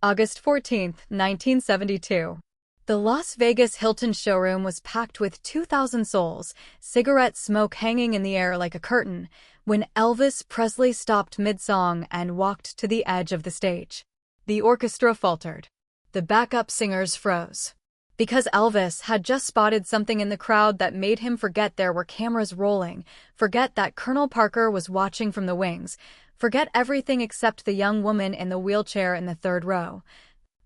August 14th, 1972. The Las Vegas Hilton showroom was packed with 2,000 souls, cigarette smoke hanging in the air like a curtain, when Elvis Presley stopped mid-song and walked to the edge of the stage. The orchestra faltered. The backup singers froze. Because Elvis had just spotted something in the crowd that made him forget there were cameras rolling, forget that Colonel Parker was watching from the wings, forget everything except the young woman in the wheelchair in the third row.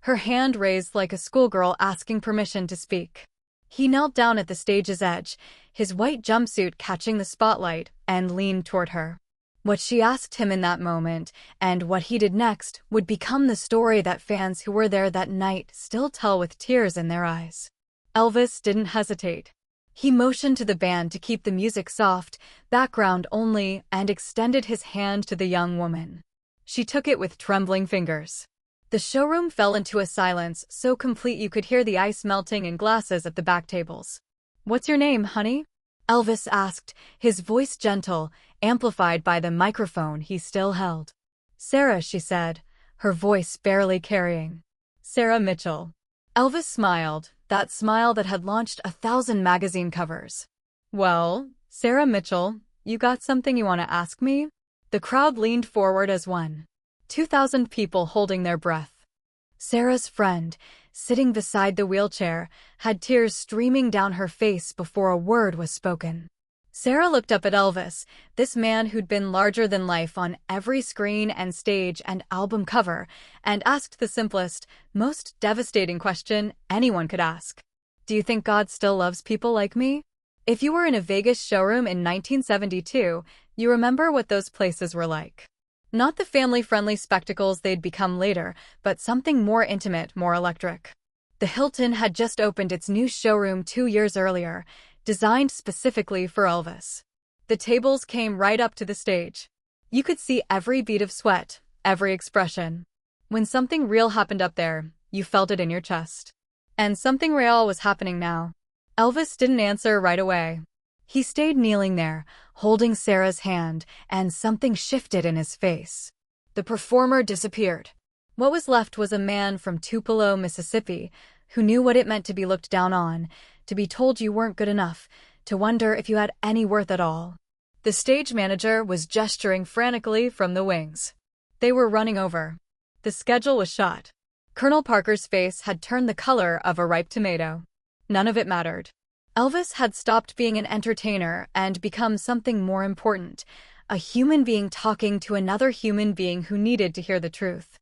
Her hand raised like a schoolgirl asking permission to speak. He knelt down at the stage's edge, his white jumpsuit catching the spotlight, and leaned toward her. What she asked him in that moment, and what he did next, would become the story that fans who were there that night still tell with tears in their eyes. Elvis didn't hesitate. He motioned to the band to keep the music soft, background only, and extended his hand to the young woman. She took it with trembling fingers. The showroom fell into a silence so complete you could hear the ice melting in glasses at the back tables. "What's your name, honey?" Elvis asked, his voice gentle, amplified by the microphone he still held. "Sarah," she said, her voice barely carrying. "Sarah Mitchell." Elvis smiled, that smile that had launched 1,000 magazine covers. "Well, Sarah Mitchell, you got something you want to ask me?" The crowd leaned forward as one. 2,000 people holding their breath. Sarah's friend, sitting beside the wheelchair, had tears streaming down her face before a word was spoken. Sarah looked up at Elvis, this man who'd been larger than life on every screen and stage and album cover, and asked the simplest, most devastating question anyone could ask. "Do you think God still loves people like me?" If you were in a Vegas showroom in 1972, you remember what those places were like. Not the family-friendly spectacles they'd become later, but something more intimate, more electric. The Hilton had just opened its new showroom 2 years earlier, designed specifically for Elvis. The tables came right up to the stage. You could see every bead of sweat, every expression. When something real happened up there, you felt it in your chest. And something real was happening now. Elvis didn't answer right away. He stayed kneeling there, holding Sarah's hand, and something shifted in his face. The performer disappeared. What was left was a man from Tupelo, Mississippi, who knew what it meant to be looked down on, to be told you weren't good enough, to wonder if you had any worth at all. The stage manager was gesturing frantically from the wings. They were running over. The schedule was shot. Colonel Parker's face had turned the color of a ripe tomato. None of it mattered. Elvis had stopped being an entertainer and become something more important, a human being talking to another human being who needed to hear the truth.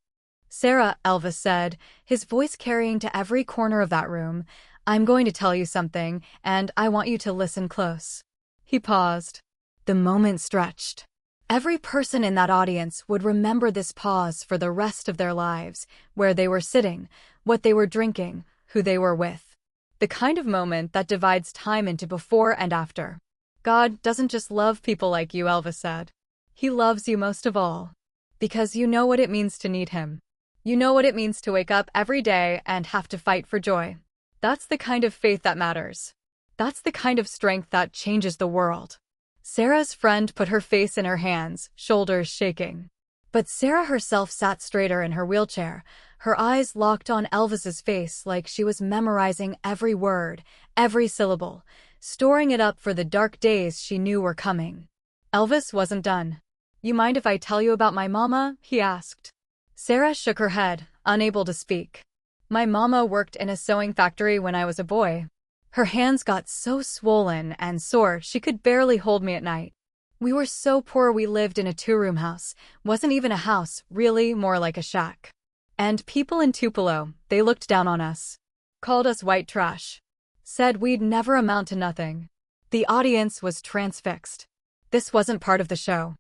"Sarah," Elvis said, his voice carrying to every corner of that room, "I'm going to tell you something, and I want you to listen close." He paused. The moment stretched. Every person in that audience would remember this pause for the rest of their lives, where they were sitting, what they were drinking, who they were with. The kind of moment that divides time into before and after. "God doesn't just love people like you," Elvis said. "He loves you most of all. Because you know what it means to need him. You know what it means to wake up every day and have to fight for joy. That's the kind of faith that matters. That's the kind of strength that changes the world." Sarah's friend put her face in her hands, shoulders shaking. But Sarah herself sat straighter in her wheelchair, her eyes locked on Elvis's face like she was memorizing every word, every syllable, storing it up for the dark days she knew were coming. Elvis wasn't done. "You mind if I tell you about my mama?" he asked. Sarah shook her head, unable to speak. "My mama worked in a sewing factory when I was a boy. Her hands got so swollen and sore she could barely hold me at night. We were so poor we lived in a 2-room house, wasn't even a house, really more like a shack. And people in Tupelo, they looked down on us. Called us white trash. Said we'd never amount to nothing." The audience was transfixed. This wasn't part of the show.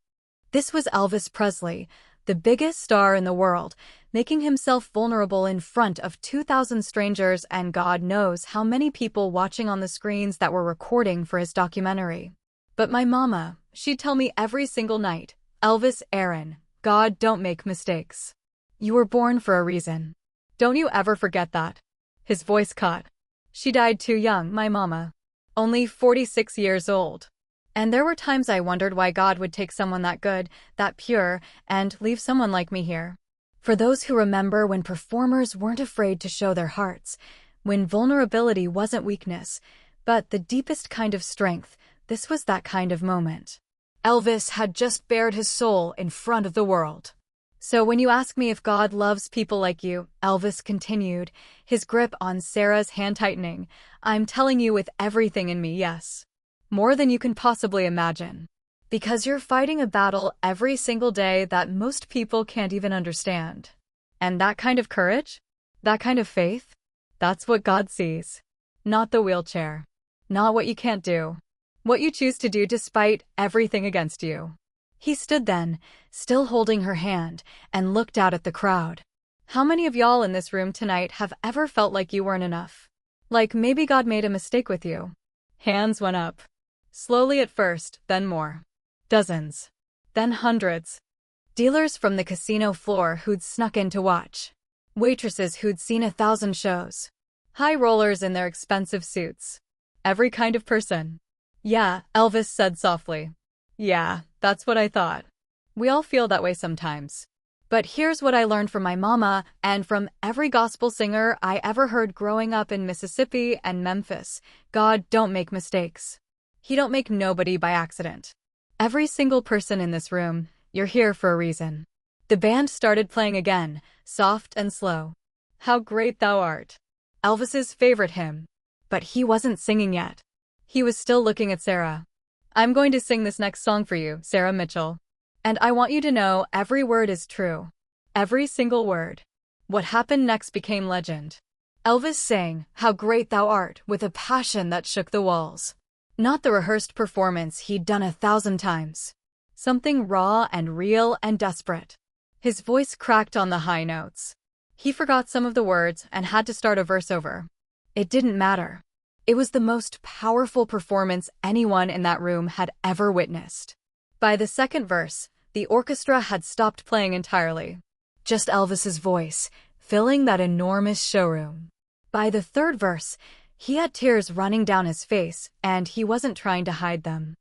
This was Elvis Presley, the biggest star in the world, making himself vulnerable in front of 2,000 strangers and God knows how many people watching on the screens that were recording for his documentary. "But my mama, she'd tell me every single night, 'Elvis, Aaron, God don't make mistakes. You were born for a reason. Don't you ever forget that.'" His voice caught. "She died too young, my mama. Only 46 years old. And there were times I wondered why God would take someone that good, that pure, and leave someone like me here. For those who remember when performers weren't afraid to show their hearts, when vulnerability wasn't weakness, but the deepest kind of strength, this was that kind of moment. Elvis had just bared his soul in front of the world. So when you ask me if God loves people like you, Elvis continued, his grip on Sarah's hand tightening, I'm telling you with everything in me, yes. More than you can possibly imagine. Because you're fighting a battle every single day that most people can't even understand. And that kind of courage? That kind of faith? That's what God sees. Not the wheelchair. Not what you can't do. What you choose to do despite everything against you. He stood then, still holding her hand, and looked out at the crowd. How many of y'all in this room tonight have ever felt like you weren't enough? Like maybe God made a mistake with you? Hands went up. Slowly at first, then more. Dozens. Then hundreds. Dealers from the casino floor who'd snuck in to watch. Waitresses who'd seen 1,000 shows. High rollers in their expensive suits. Every kind of person. Yeah, Elvis said softly. Yeah, that's what I thought. We all feel that way sometimes. But here's what I learned from my mama and from every gospel singer I ever heard growing up in Mississippi and Memphis. God don't make mistakes. He don't make nobody by accident. Every single person in this room, you're here for a reason. The band started playing again, soft and slow. How Great Thou Art. Elvis's favorite hymn. But he wasn't singing yet. He was still looking at Sarah. I'm going to sing this next song for you, Sarah Mitchell. And I want you to know every word is true. Every single word. What happened next became legend. Elvis sang, How Great Thou Art, with a passion that shook the walls. Not the rehearsed performance he'd done 1,000 times. Something raw and real and desperate. His voice cracked on the high notes. He forgot some of the words and had to start a verse over. It didn't matter. It was the most powerful performance anyone in that room had ever witnessed. By the second verse, the orchestra had stopped playing entirely. Just Elvis's voice, filling that enormous showroom. By the third verse, he had tears running down his face, and he wasn't trying to hide them.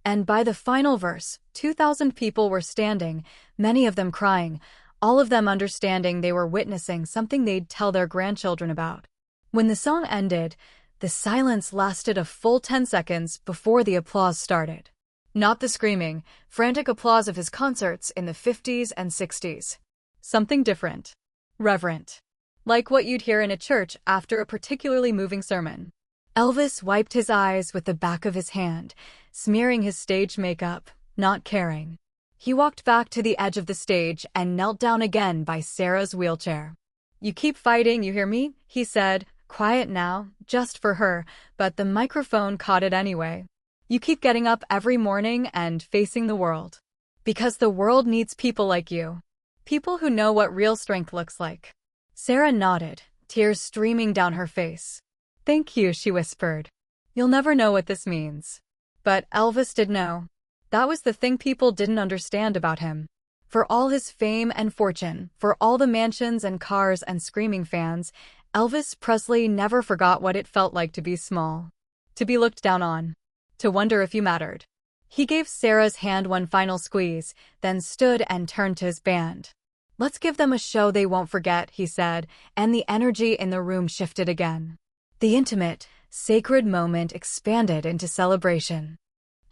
And by the final verse, 2,000 people were standing, many of them crying, all of them understanding they were witnessing something they'd tell their grandchildren about. When the song ended, the silence lasted a full 10 seconds before the applause started. Not the screaming, frantic applause of his concerts in the 50s and 60s. Something different. Reverent. Like what you'd hear in a church after a particularly moving sermon. Elvis wiped his eyes with the back of his hand, smearing his stage makeup, not caring. He walked back to the edge of the stage and knelt down again by Sarah's wheelchair. You keep fighting, you hear me? He said, quiet now, just for her, but the microphone caught it anyway. You keep getting up every morning and facing the world. Because the world needs people like you. People who know what real strength looks like. Sarah nodded, tears streaming down her face. Thank you, she whispered. You'll never know what this means. But Elvis did know. That was the thing people didn't understand about him. For all his fame and fortune, for all the mansions and cars and screaming fans, Elvis Presley never forgot what it felt like to be small. To be looked down on. To wonder if you mattered. He gave Sarah's hand one final squeeze, then stood and turned to his band. Let's give them a show they won't forget, he said, and the energy in the room shifted again. The intimate, sacred moment expanded into celebration.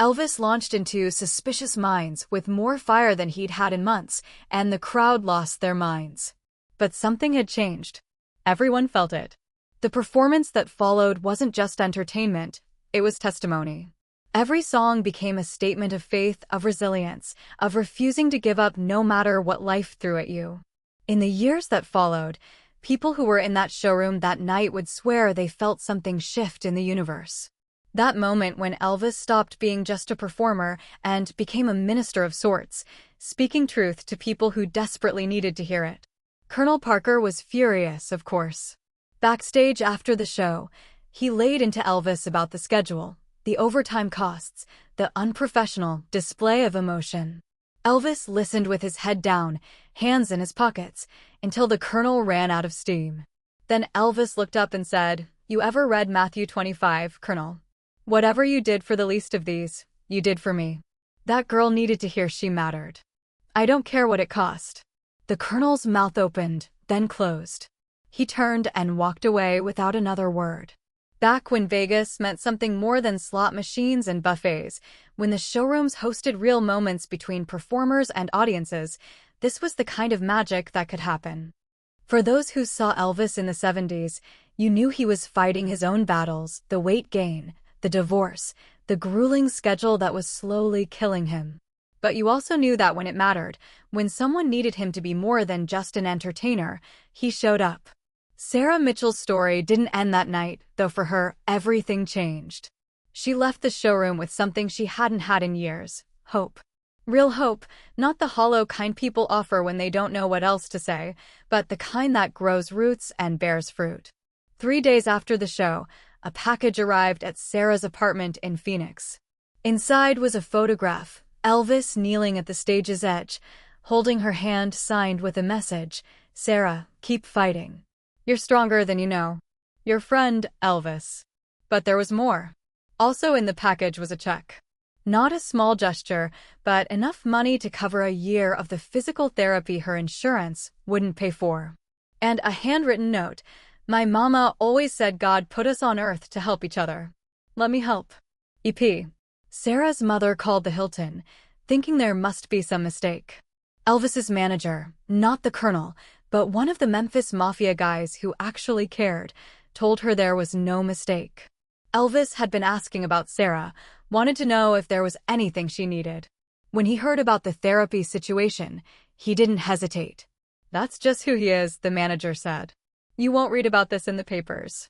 Elvis launched into Suspicious Minds with more fire than he'd had in months, and the crowd lost their minds. But something had changed. Everyone felt it. The performance that followed wasn't just entertainment, it was testimony. Every song became a statement of faith, of resilience, of refusing to give up no matter what life threw at you. In the years that followed, people who were in that showroom that night would swear they felt something shift in the universe. That moment when Elvis stopped being just a performer and became a minister of sorts, speaking truth to people who desperately needed to hear it. Colonel Parker was furious, of course. Backstage after the show, he laid into Elvis about the schedule, the overtime costs, the unprofessional display of emotion. Elvis listened with his head down, hands in his pockets, until the colonel ran out of steam. Then Elvis looked up and said, You ever read Matthew 25, Colonel? Whatever you did for the least of these, you did for me. That girl needed to hear she mattered. I don't care what it cost. The colonel's mouth opened, then closed. He turned and walked away without another word. Back when Vegas meant something more than slot machines and buffets, when the showrooms hosted real moments between performers and audiences, this was the kind of magic that could happen. For those who saw Elvis in the 70s, you knew he was fighting his own battles, the weight gain, the divorce, the grueling schedule that was slowly killing him. But you also knew that when it mattered, when someone needed him to be more than just an entertainer, he showed up. Sarah Mitchell's story didn't end that night, though for her, everything changed. She left the showroom with something she hadn't had in years: hope. Real hope, not the hollow kind people offer when they don't know what else to say, but the kind that grows roots and bears fruit. 3 days after the show, a package arrived at Sarah's apartment in Phoenix. Inside was a photograph, Elvis kneeling at the stage's edge, holding her hand signed with a message: "Sarah, keep fighting. You're stronger than you know. Your friend, Elvis." But there was more. Also in the package was a check. Not a small gesture, but enough money to cover a year of the physical therapy her insurance wouldn't pay for. And a handwritten note: "My mama always said God put us on earth to help each other. Let me help. EP." Sarah's mother called the Hilton, thinking there must be some mistake. Elvis's manager, not the colonel, but one of the Memphis Mafia guys who actually cared, told her there was no mistake. Elvis had been asking about Sarah, wanted to know if there was anything she needed. When he heard about the therapy situation, he didn't hesitate. "That's just who he is," the manager said. "You won't read about this in the papers.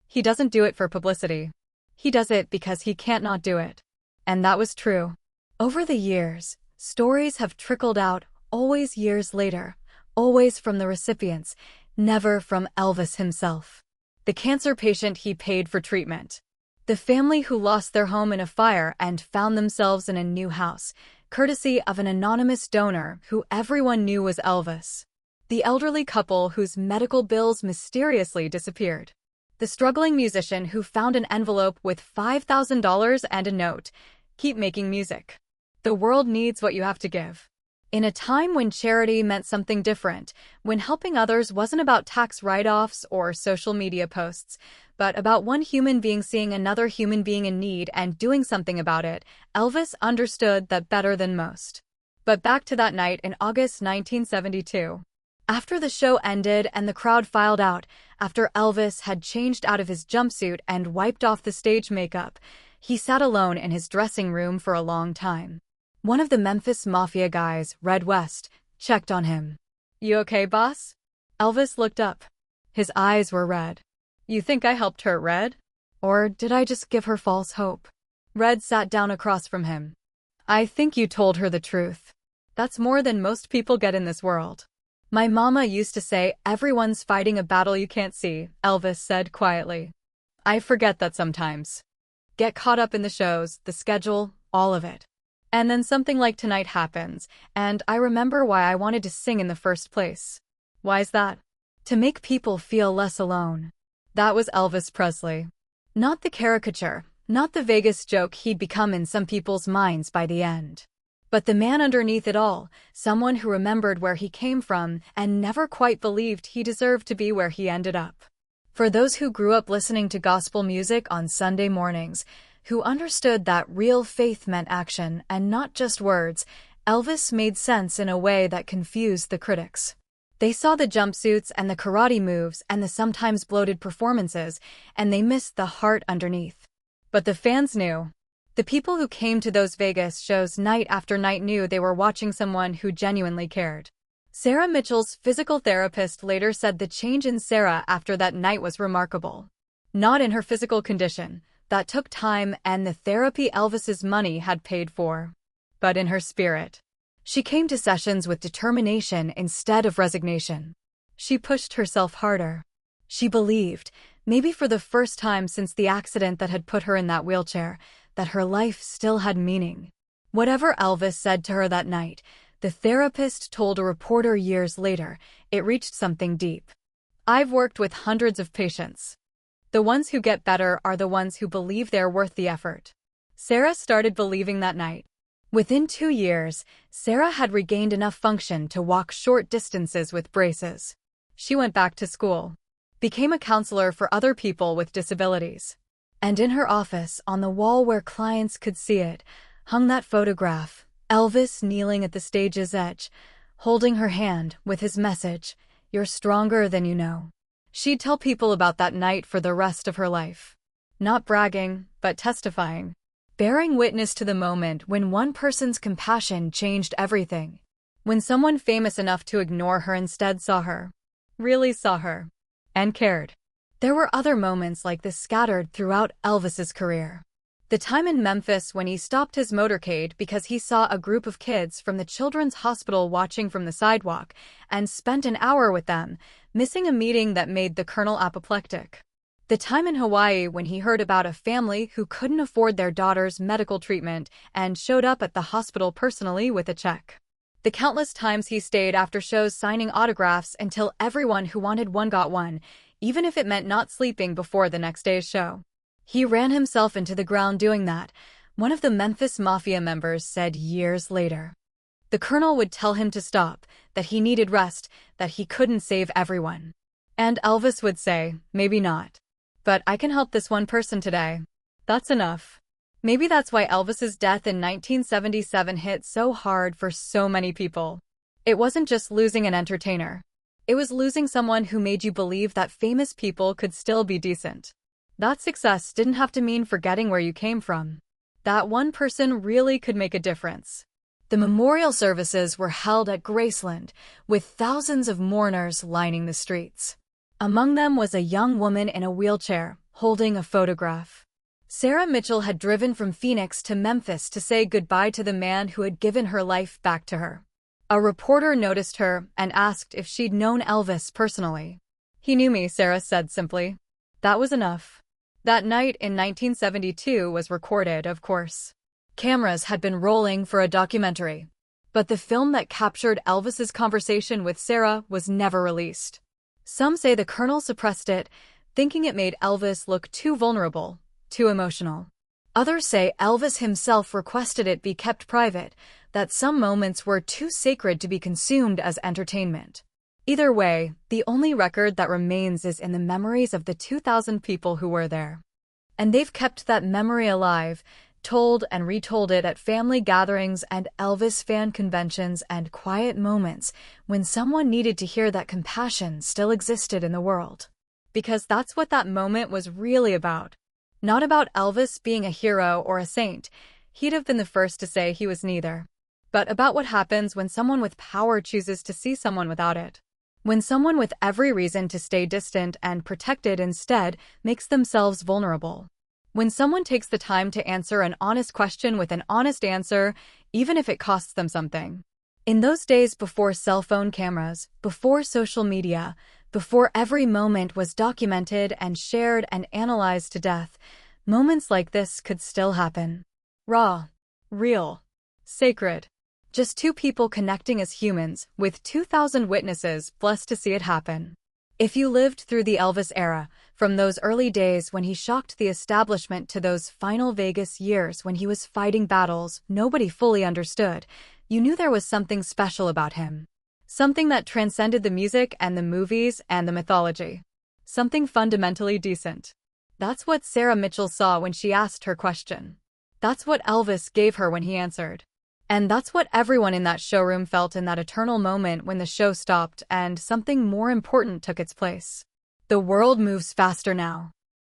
He doesn't do it for publicity. He does it because he can't not do it." And that was true. Over the years, stories have trickled out, always years later, always from the recipients, never from Elvis himself. The cancer patient he paid for treatment. The family who lost their home in a fire and found themselves in a new house, courtesy of an anonymous donor who everyone knew was Elvis. The elderly couple whose medical bills mysteriously disappeared. The struggling musician who found an envelope with $5,000 and a note: "Keep making music. The world needs what you have to give." In a time when charity meant something different, when helping others wasn't about tax write-offs or social media posts, but about one human being seeing another human being in need and doing something about it, Elvis understood that better than most. But back to that night in August 1972. After the show ended and the crowd filed out, after Elvis had changed out of his jumpsuit and wiped off the stage makeup, he sat alone in his dressing room for a long time. One of the Memphis Mafia guys, Red West, checked on him. "You okay, boss?" Elvis looked up. His eyes were red. "You think I helped her, Red? Or did I just give her false hope?" Red sat down across from him. "I think you told her the truth. That's more than most people get in this world." "My mama used to say everyone's fighting a battle you can't see," Elvis said quietly. "I forget that sometimes. Get caught up in the shows, the schedule, all of it. And then something like tonight happens, and I remember why I wanted to sing in the first place." "Why's that?" "To make people feel less alone." That was Elvis Presley. Not the caricature, not the Vegas joke he'd become in some people's minds by the end. But the man underneath it all, someone who remembered where he came from and never quite believed he deserved to be where he ended up. For those who grew up listening to gospel music on Sunday mornings, who understood that real faith meant action and not just words, Elvis made sense in a way that confused the critics. They saw the jumpsuits and the karate moves and the sometimes bloated performances, and they missed the heart underneath. But the fans knew. The people who came to those Vegas shows night after night knew they were watching someone who genuinely cared. Sarah Mitchell's physical therapist later said the change in Sarah after that night was remarkable. Not in her physical condition, that took time and the therapy Elvis's money had paid for, but in her spirit. She came to sessions with determination instead of resignation. She pushed herself harder. She believed, maybe for the first time since the accident that had put her in that wheelchair, that her life still had meaning. Whatever Elvis said to her that night, the therapist told a reporter years later, it reached something deep. "I've worked with hundreds of patients. The ones who get better are the ones who believe they're worth the effort." Sarah started believing that night. Within 2 years, Sarah had regained enough function to walk short distances with braces. She went back to school, became a counselor for other people with disabilities. And in her office, on the wall where clients could see it, hung that photograph, Elvis kneeling at the stage's edge, holding her hand with his message, "You're stronger than you know." She'd tell people about that night for the rest of her life. Not bragging, but testifying. Bearing witness to the moment when one person's compassion changed everything. When someone famous enough to ignore her instead saw her. Really saw her. And cared. There were other moments like this scattered throughout Elvis's career. The time in Memphis when he stopped his motorcade because he saw a group of kids from the children's hospital watching from the sidewalk and spent an hour with them, missing a meeting that made the colonel apoplectic. The time in Hawaii when he heard about a family who couldn't afford their daughter's medical treatment and showed up at the hospital personally with a check. The countless times he stayed after shows signing autographs until everyone who wanted one got one, even if it meant not sleeping before the next day's show. He ran himself into the ground doing that, one of the Memphis Mafia members said years later. The colonel would tell him to stop, that he needed rest, that he couldn't save everyone. And Elvis would say, maybe not. But I can help this one person today. That's enough. Maybe that's why Elvis's death in 1977 hit so hard for so many people. It wasn't just losing an entertainer. It was losing someone who made you believe that famous people could still be decent. That success didn't have to mean forgetting where you came from. That one person really could make a difference. The memorial services were held at Graceland, with thousands of mourners lining the streets. Among them was a young woman in a wheelchair, holding a photograph. Sarah Mitchell had driven from Phoenix to Memphis to say goodbye to the man who had given her life back to her. A reporter noticed her and asked if she'd known Elvis personally. "He knew me," Sarah said simply. That was enough. That night in 1972 was recorded, of course. Cameras had been rolling for a documentary. But the film that captured Elvis's conversation with Sarah was never released. Some say the colonel suppressed it, thinking it made Elvis look too vulnerable, too emotional. Others say Elvis himself requested it be kept private, that some moments were too sacred to be consumed as entertainment. Either way, the only record that remains is in the memories of the 2,000 people who were there. And they've kept that memory alive, told and retold it at family gatherings and Elvis fan conventions and quiet moments when someone needed to hear that compassion still existed in the world. Because that's what that moment was really about. Not about Elvis being a hero or a saint. He'd have been the first to say he was neither. But about what happens when someone with power chooses to see someone without it. When someone with every reason to stay distant and protected instead makes themselves vulnerable. When someone takes the time to answer an honest question with an honest answer, even if it costs them something. In those days before cell phone cameras, before social media, before every moment was documented and shared and analyzed to death, moments like this could still happen. Raw, real, sacred. Just two people connecting as humans, with 2,000 witnesses blessed to see it happen. If you lived through the Elvis era, from those early days when he shocked the establishment to those final Vegas years when he was fighting battles nobody fully understood, you knew there was something special about him. Something that transcended the music and the movies and the mythology. Something fundamentally decent. That's what Sarah Mitchell saw when she asked her question. That's what Elvis gave her when he answered. And that's what everyone in that showroom felt in that eternal moment when the show stopped and something more important took its place. The world moves faster now.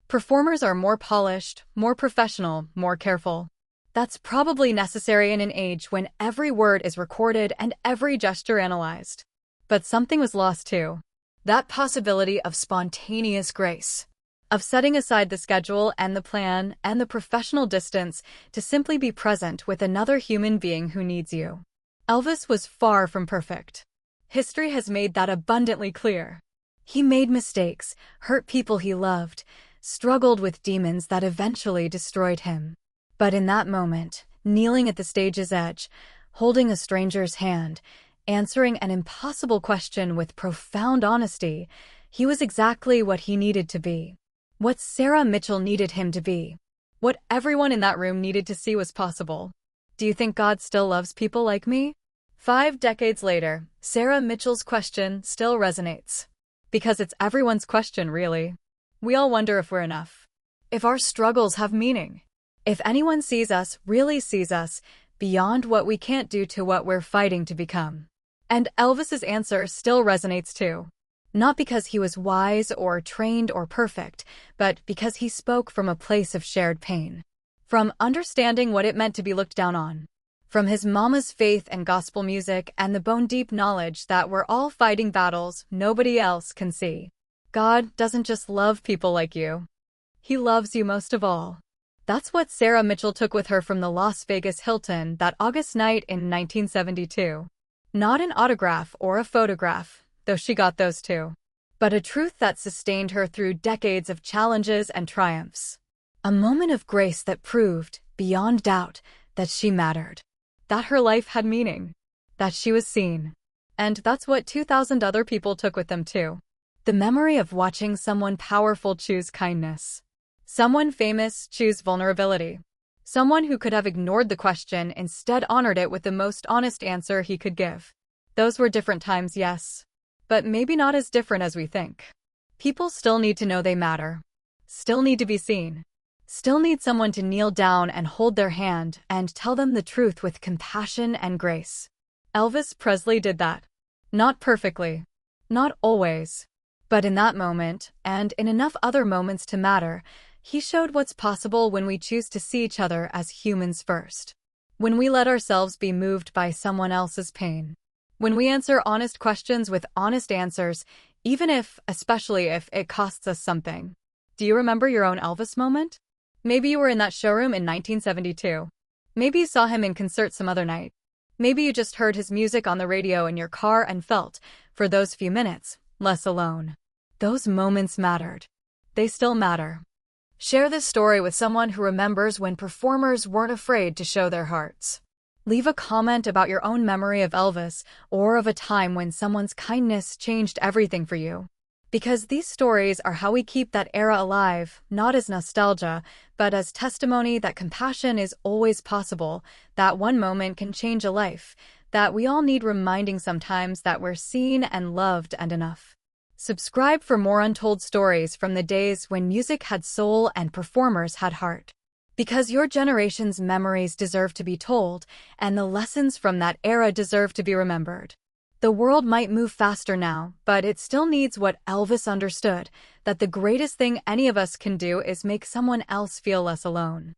Performers are more polished, more professional, more careful. That's probably necessary in an age when every word is recorded and every gesture analyzed. But something was lost too. That possibility of spontaneous grace. Of setting aside the schedule and the plan and the professional distance to simply be present with another human being who needs you. Elvis was far from perfect. History has made that abundantly clear. He made mistakes, hurt people he loved, struggled with demons that eventually destroyed him. But in that moment, kneeling at the stage's edge, holding a stranger's hand, answering an impossible question with profound honesty, he was exactly what he needed to be. What Sarah Mitchell needed him to be. What everyone in that room needed to see was possible. Do you think God still loves people like me? 5 decades later, Sarah Mitchell's question still resonates. Because it's everyone's question, really. We all wonder if we're enough. If our struggles have meaning. If anyone sees us, really sees us, beyond what we can't do to what we're fighting to become. And Elvis's answer still resonates too. Not because he was wise or trained or perfect, but because he spoke from a place of shared pain. From understanding what it meant to be looked down on. From his mama's faith and gospel music and the bone-deep knowledge that we're all fighting battles nobody else can see. God doesn't just love people like you. He loves you most of all. That's what Sarah Mitchell took with her from the Las Vegas Hilton that August night in 1972. Not an autograph or a photograph, though she got those too, but a truth that sustained her through decades of challenges and triumphs. A moment of grace that proved, beyond doubt, that she mattered. That her life had meaning. That she was seen. And that's what 2,000 other people took with them too. The memory of watching someone powerful choose kindness. Someone famous choose vulnerability. Someone who could have ignored the question instead honored it with the most honest answer he could give. Those were different times, yes. But maybe not as different as we think. People still need to know they matter. Still need to be seen. Still need someone to kneel down and hold their hand and tell them the truth with compassion and grace. Elvis Presley did that. Not perfectly. Not always. But in that moment, and in enough other moments to matter, he showed what's possible when we choose to see each other as humans first. When we let ourselves be moved by someone else's pain. When we answer honest questions with honest answers, even if, especially if, it costs us something. Do you remember your own Elvis moment? Maybe you were in that showroom in 1972. Maybe you saw him in concert some other night. Maybe you just heard his music on the radio in your car and felt, for those few minutes, less alone. Those moments mattered. They still matter. Share this story with someone who remembers when performers weren't afraid to show their hearts. Leave a comment about your own memory of Elvis or of a time when someone's kindness changed everything for you. Because these stories are how we keep that era alive, not as nostalgia, but as testimony that compassion is always possible, that one moment can change a life, that we all need reminding sometimes that we're seen and loved and enough. Subscribe for more untold stories from the days when music had soul and performers had heart. Because your generation's memories deserve to be told, and the lessons from that era deserve to be remembered. The world might move faster now, but it still needs what Elvis understood, that the greatest thing any of us can do is make someone else feel less alone.